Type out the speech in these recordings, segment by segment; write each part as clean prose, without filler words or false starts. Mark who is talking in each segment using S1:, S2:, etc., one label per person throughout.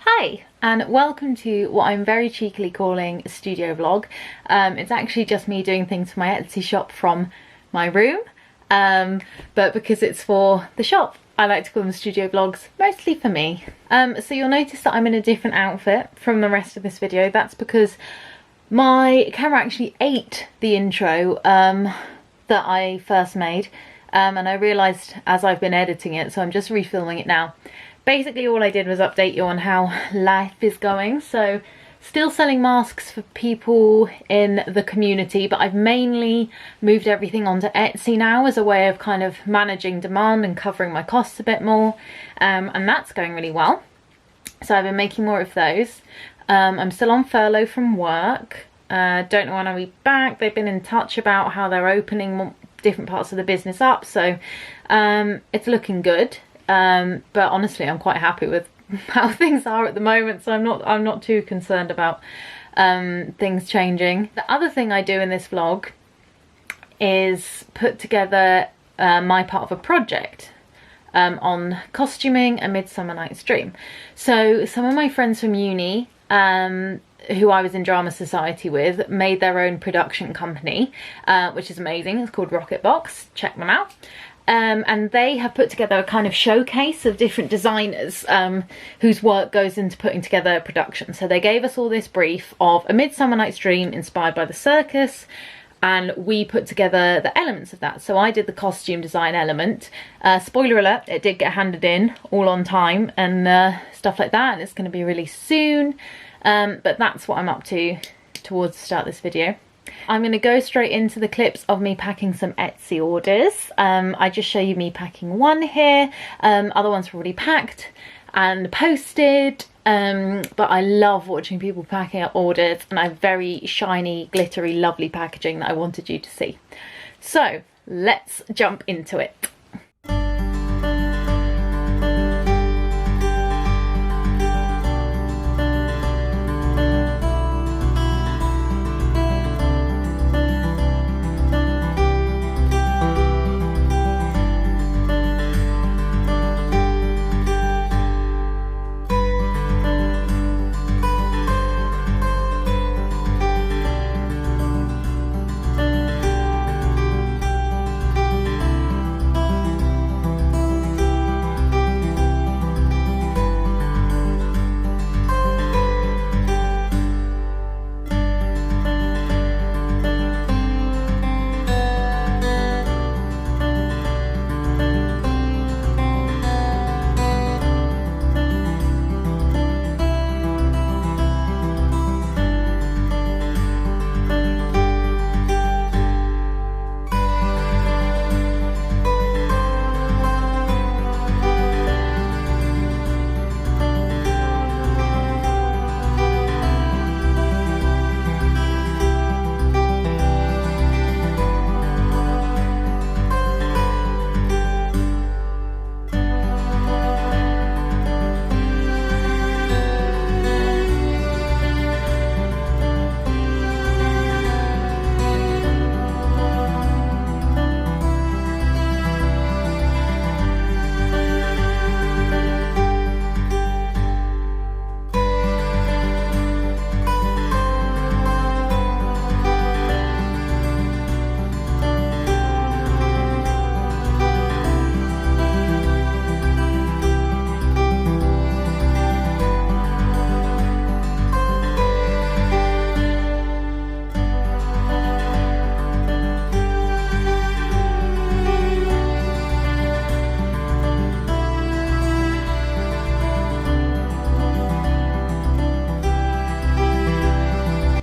S1: Hi and welcome to what I'm very cheekily calling a studio vlog. It's actually just me doing things for my Etsy shop from my room, but because it's for the shop I like to call them studio vlogs, mostly for me. So you'll notice that I'm in a different outfit from the rest of this video. That's because my camera actually ate the intro that I first made, and I realised as I've been editing it, so I'm just refilming it now. Basically all I did was update you on how life is going. So still selling masks for people in the community, but I've mainly moved everything onto Etsy now as a way of kind of managing demand and covering my costs a bit more, and that's going really well. So I've been making more of those. I'm still on furlough from work. Don't know when I'll be back. They've been in touch about how they're opening different parts of the business up, so it's looking good. But honestly I'm quite happy with how things are at the moment, so I'm not too concerned about things changing. The other thing I do in this vlog is put together my part of a project on costuming A Midsummer Night's Dream. So some of my friends from uni who I was in drama society with made their own production company, which is amazing. It's called Rocket Box. Check them out. And they have put together a kind of showcase of different designers whose work goes into putting together a production. So they gave us all this brief of A Midsummer Night's Dream inspired by the circus, and we put together the elements of that. So I did the costume design element. Spoiler alert, it did get handed in all on time and stuff like that, and it's going to be released soon. But that's what I'm up to towards the start of this video. I'm going to go straight into the clips of me packing some Etsy orders. I just show you me packing one here. Other ones are already packed and posted. But I love watching people packing up orders, and I have very shiny, glittery, lovely packaging that I wanted you to see. So let's jump into it.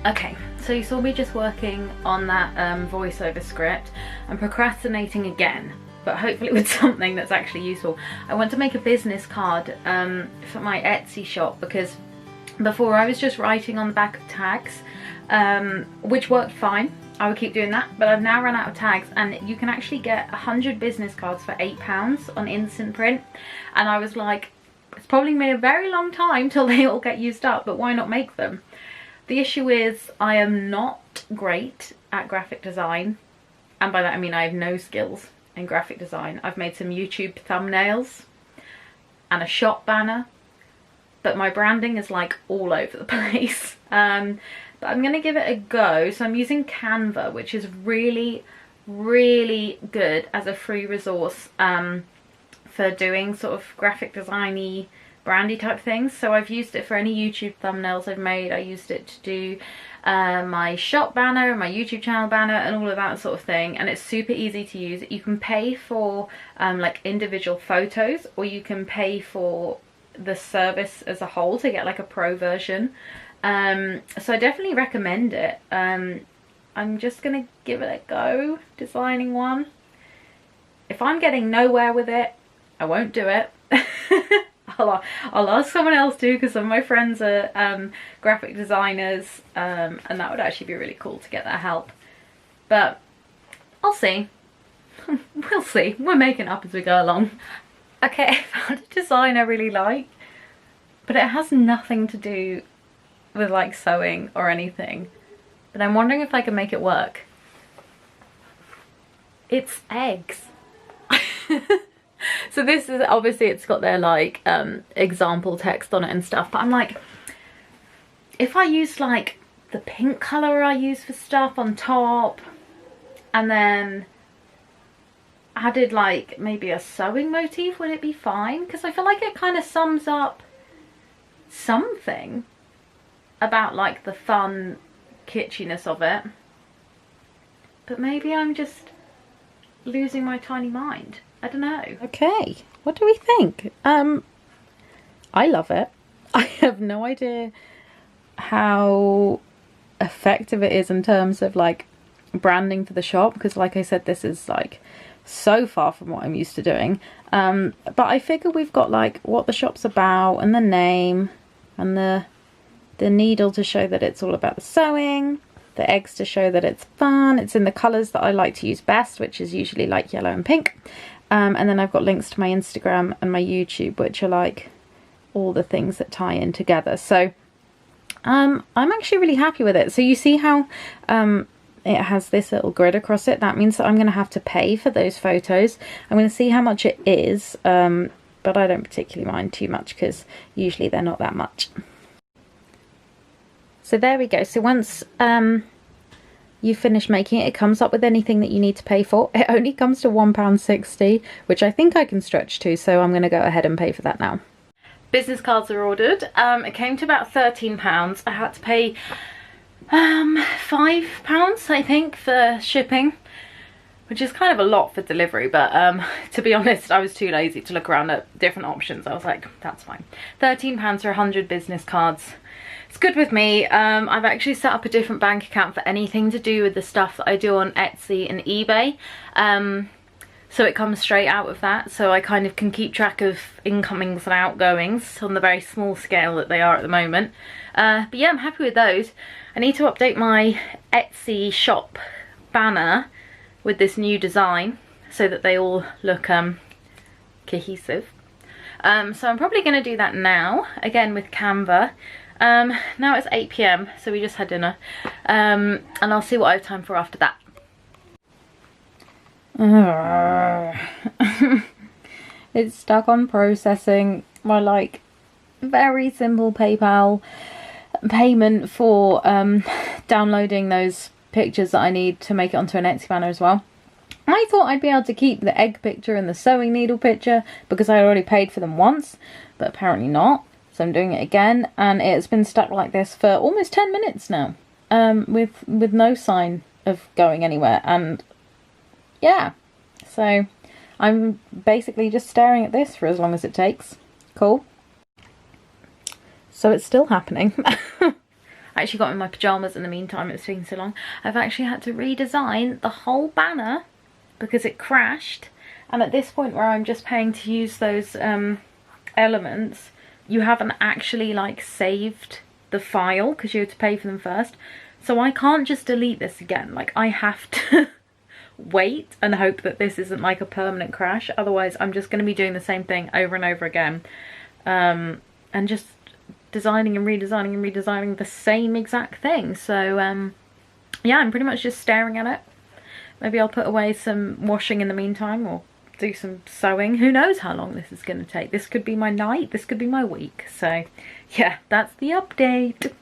S1: Okay, so you saw me just working on that voiceover script. I'm procrastinating again, but hopefully with something that's actually useful. I want to make a business card for my Etsy shop, because before I was just writing on the back of tags, which worked fine. I would keep doing that, but I've now run out of tags, and you can actually get 100 business cards for £8 on Instant Print, and I was like, it's probably been a very long time till they all get used up, but why not make them? The issue is I am not great at graphic design, and by that I mean I have no skills in graphic design. I've made some YouTube thumbnails and a shop banner, but my branding is like all over the place. But I'm gonna give it a go. So I'm using Canva, which is really, really good as a free resource for doing sort of graphic designy, brandy type things. So I've used it for any YouTube thumbnails I've made. I used it to do my shop banner, my YouTube channel banner, and all of that sort of thing. And it's super easy to use. You can pay for like individual photos, or you can pay for the service as a whole to get like a pro version. So I definitely recommend it. I'm just gonna give it a go designing one. If I'm getting nowhere with it, I won't do it. I'll ask someone else to, because some of my friends are graphic designers, and that would actually be really cool to get their help. But I'll see. We'll see. We're making it up as we go along. Okay, I found a design I really like, but it has nothing to do with like sewing or anything. But I'm wondering if I can make it work. It's eggs. So this is obviously, it's got their like example text on it and stuff, but I'm like, if I used like the pink colour I use for stuff on top, and then added like maybe a sewing motif, would it be fine? Because I feel like it kind of sums up something about like the fun kitschiness of it. But maybe I'm just losing my tiny mind. I don't know.
S2: Okay, what do we think? I love it. I have no idea how effective it is in terms of like branding for the shop, because like I said, this is like so far from what I'm used to doing. But I figure we've got like what the shop's about, and the name, and the needle to show that it's all about the sewing, the eggs to show that it's fun. It's in the colours that I like to use best, which is usually like yellow and pink. And then I've got links to my Instagram and my YouTube, which are like all the things that tie in together. So I'm actually really happy with it. So you see how it has this little grid across it. That means that I'm going to have to pay for those photos. I'm going to see how much it is, but I don't particularly mind too much, because usually they're not that much. So there we go. So once you finish making it, it comes up with anything that you need to pay for. It only comes to £1.60, which I think I can stretch to, so I'm going to go ahead and pay for that now.
S1: Business cards are ordered. It came to about £13. I had to pay £5, I think, for shipping, which is kind of a lot for delivery, but to be honest, I was too lazy to look around at different options. I was like, that's fine. £13 for 100 business cards. It's good with me. I've actually set up a different bank account for anything to do with the stuff that I do on Etsy and eBay. So it comes straight out of that. So I kind of can keep track of incomings and outgoings on the very small scale that they are at the moment. But yeah, I'm happy with those. I need to update my Etsy shop banner with this new design so that they all look cohesive. So I'm probably going to do that now, again with Canva. Now it's 8 PM, so we just had dinner, and I'll see what I have time for after that.
S2: It's stuck on processing my like very simple PayPal payment for downloading those pictures that I need to make it onto an Etsy banner as well. I thought I'd be able to keep the egg picture and the sewing needle picture because I already paid for them once, but apparently not. So I'm doing it again, and it's been stuck like this for almost 10 minutes now, with no sign of going anywhere. And yeah, so I'm basically just staring at this for as long as it takes. Cool. So it's still happening.
S1: I actually got in my pyjamas in the meantime. It's taking so long. I've actually had to redesign the whole banner because it crashed. And at this point where I'm just paying to use those elements, you haven't actually like saved the file because you have to pay for them first. So I can't just delete this again. Like, I have to wait and hope that this isn't like a permanent crash. Otherwise I'm just going to be doing the same thing over and over again, and just designing and redesigning and redesigning the same exact thing. So yeah, I'm pretty much just staring at it. Maybe I'll put away some washing in the meantime, or
S2: do some sewing. Who knows how long this is going to take. This could be my night, this could be my week. So yeah, that's the update.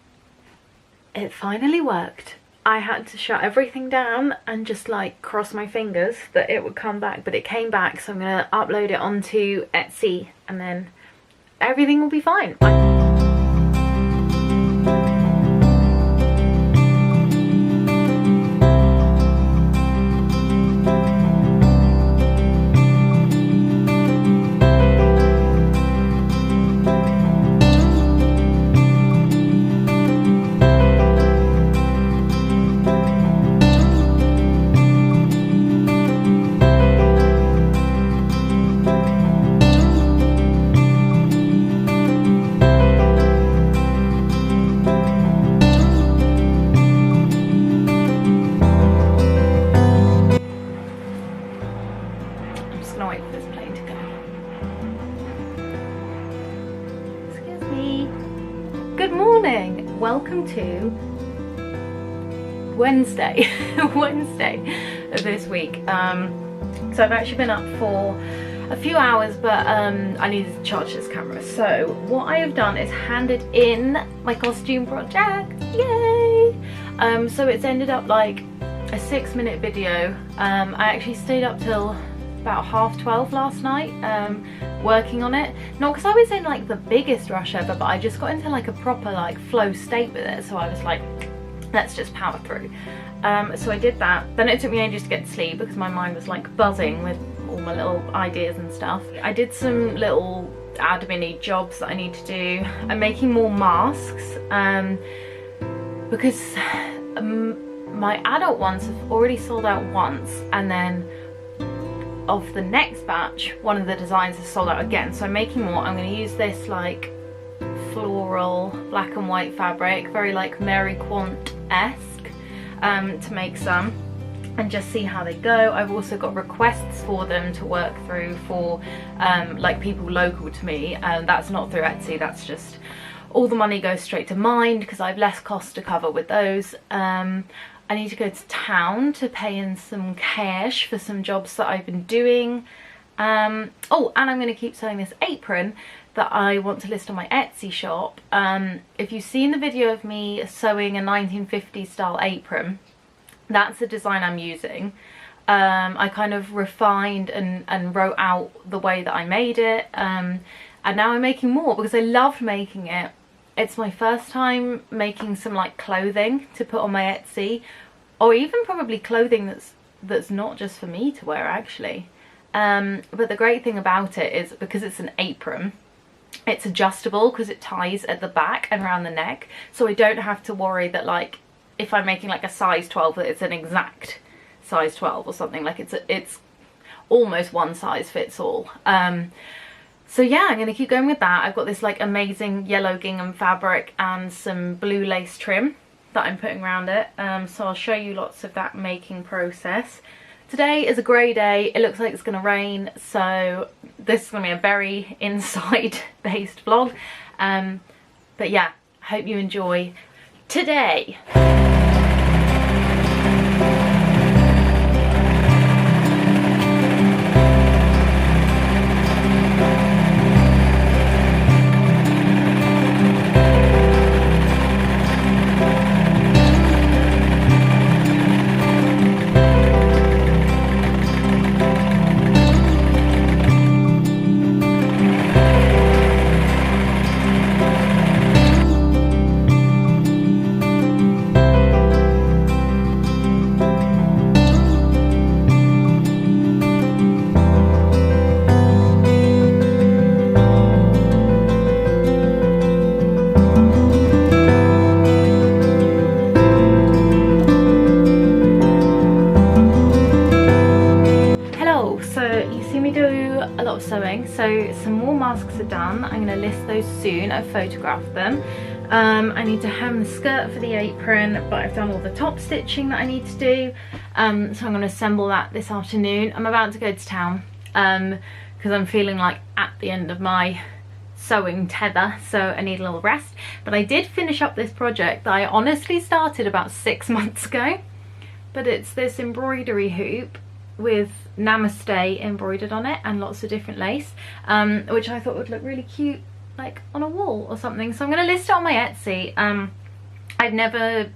S2: It finally worked. I had to shut everything down and just like cross my fingers that it would come back, but it came back, so I'm gonna upload it onto Etsy and then everything will be fine. Welcome to Wednesday of this week. So I've actually been up for a few hours, but I needed to charge this camera. So what I have done is handed in my costume project. Yay! So it's ended up like a 6-minute video. I actually stayed up till about 12:30 last night working on it, not because I was in like the biggest rush ever, but I just got into like a proper like flow state with it, so I was like, let's just power through. So I did that. Then it took me ages to get to sleep because my mind was like buzzing with all my little ideas and stuff. I did some little admin-y jobs that I need to do. I'm making more masks because my adult ones have already sold out once, and then of the next batch one of the designs is sold out again, so I'm making more. I'm going to use this like floral black and white fabric, very like Mary Quant-esque, to make some and just see how they go. I've also got requests for them to work through for like people local to me, and that's not through Etsy, that's just all the money goes straight to Mind because I have less cost to cover with those. I need to go to town to pay in some cash for some jobs that I've been doing. Oh, and I'm going to keep sewing this apron that I want to list on my Etsy shop. If you've seen the video of me sewing a 1950s style apron, that's the design I'm using. I kind of refined and wrote out the way that I made it, and now I'm making more because I loved making it. It's my first time making some like clothing to put on my Etsy, or even probably clothing that's not just for me to wear actually. But the great thing about it is because it's an apron, it's adjustable because it ties at the back and around the neck, so I don't have to worry that like if I'm making like a size 12 that it's an exact size 12 or something, like it's almost one size fits all. So yeah, I'm going to keep going with that. I've got this like amazing yellow gingham fabric and some blue lace trim that I'm putting around it. So I'll show you lots of that making process. Today is a grey day. It looks like it's going to rain, so this is going to be a very inside based vlog. But yeah, I hope you enjoy today. Sewing, so some more masks are done. I'm going to list those soon. I've photographed them. I need to hem the skirt for the apron, but I've done all the top stitching that I need to do, so I'm going to assemble that this afternoon. I'm about to go to town because I'm feeling like at the end of my sewing tether, so I need a little rest. But I did finish up this project that I honestly started about 6 months ago, but it's this embroidery hoop with
S1: Namaste embroidered on it and lots of different lace, which I thought would look really cute like on a wall or something. So I'm going to list it on my Etsy. I've never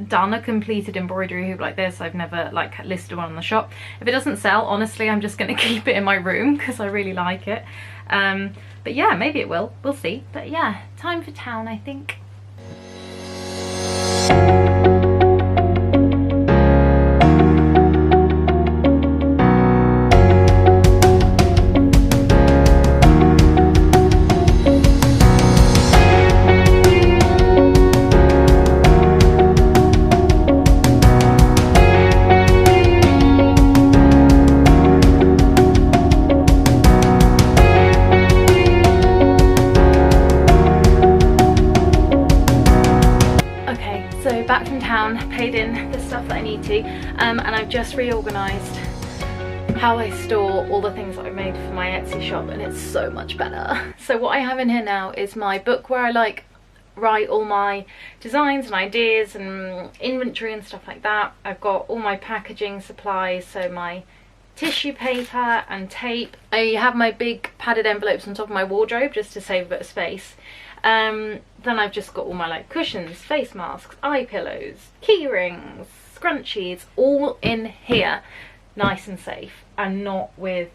S1: done a completed embroidery hoop like this. I've never like listed one on the shop. If it doesn't sell, honestly, I'm just going to keep it in my room because I really like it. But yeah, maybe it will, we'll see. But yeah, time for town, I think. So back from town, paid in the stuff that I need to, and I've just reorganised how I store all the things that I made for my Etsy shop, and it's so much better. So what I have in here now is my book where I like write all my designs and ideas and inventory and stuff like that. I've got all my packaging supplies, so my tissue paper and tape. I have my big padded envelopes on top of my wardrobe just to save a bit of space. Then I've just got all my like cushions, face masks, eye pillows, key rings, scrunchies, all in here, nice and safe, and not with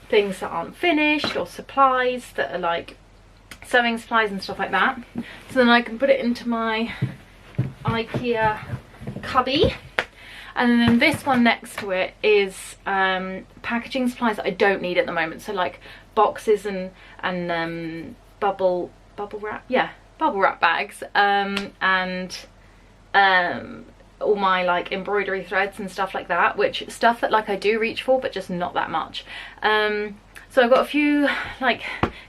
S1: things that aren't finished or supplies that are like sewing supplies and stuff like that. So then I can put it into my IKEA cubby. And then this one next to it is packaging supplies that I don't need at the moment. So like boxes and bubble wrap, yeah, bubble wrap bags, and all my like embroidery threads and stuff like that, which stuff that like I do reach for but just not that much. So I've got a few like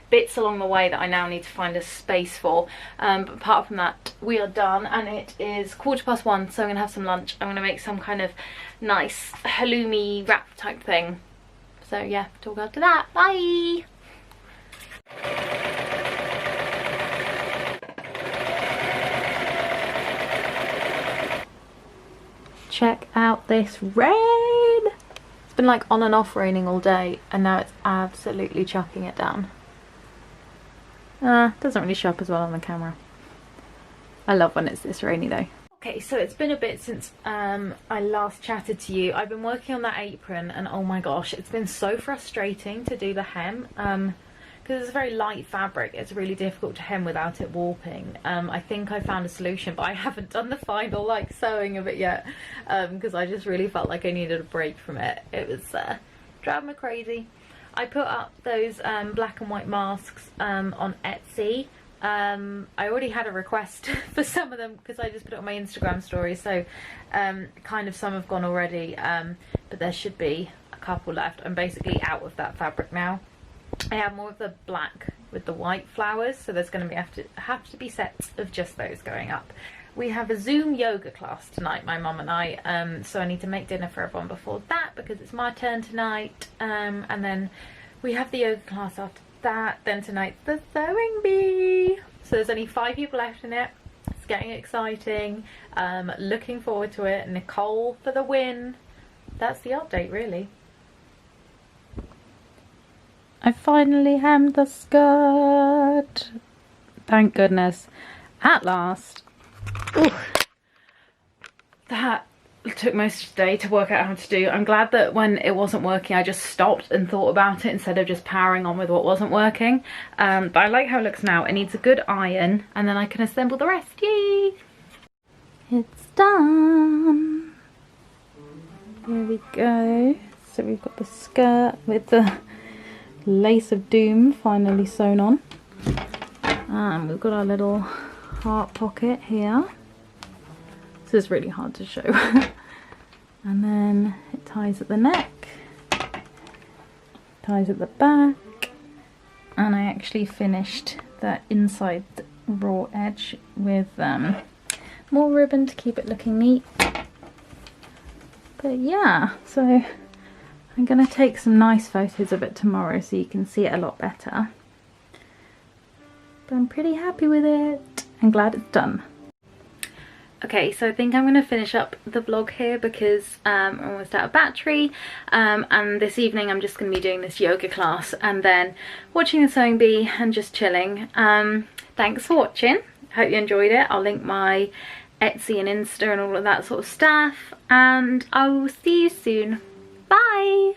S1: bits along the way that I now need to find a space for, but apart from that we are done, and it is 1:15, so I'm gonna have some lunch. I'm gonna make some kind of nice halloumi wrap type thing. So yeah, talk after that. Bye. Check out this rain. It's been like on and off raining all day, and now it's absolutely chucking it down. Doesn't really show up as well on the camera. I love when it's this rainy though. Okay, so it's been a bit since I last chatted to you. I've been working on that apron, and oh my gosh, it's been so frustrating to do the hem. Because it's a very light fabric, it's really difficult to hem without it warping. I think I found a solution, but I haven't done the final like sewing of it yet, because I just really felt like I needed a break from it. It was driving me crazy. I put up those black and white masks on Etsy. I already had a request for some of them because I just put it on my Instagram story, so kind of some have gone already, but there should be a couple left. I'm basically out of that fabric now. I have more of the black with the white flowers, so there's going to have to be sets of just those going up. We have a Zoom yoga class tonight, my mum and I, so I need to make dinner for everyone before that because it's my turn tonight, and then we have the yoga class after that. Then tonight's the sewing bee, so there's only 5 people left in it. It's getting exciting. Looking forward to it. Nicole for the win. That's the update really. I finally hemmed the skirt. Thank goodness. At last. Ooh. That took most of the day to work out how to do. I'm glad that when it wasn't working I just stopped and thought about it instead of just powering on with what wasn't working. But I like how it looks now. It needs a good iron and then I can assemble the rest. Yay! It's done. Here we go. So we've got the skirt with the lace of doom finally sewn on, and we've got our little heart pocket here. This is really hard to show. And then it ties at the neck, ties at the back, and I actually finished the inside raw edge with more ribbon to keep it looking neat. But yeah, so I'm going to take some nice photos of it tomorrow so you can see it a lot better. But I'm pretty happy with it. I'm glad it's done. Okay, so I think I'm going to finish up the vlog here because I'm almost out of battery, and this evening I'm just going to be doing this yoga class and then watching the sewing bee and just chilling. Thanks for watching, hope you enjoyed it. I'll link my Etsy and Insta and all of that sort of stuff, and I will see you soon. Bye!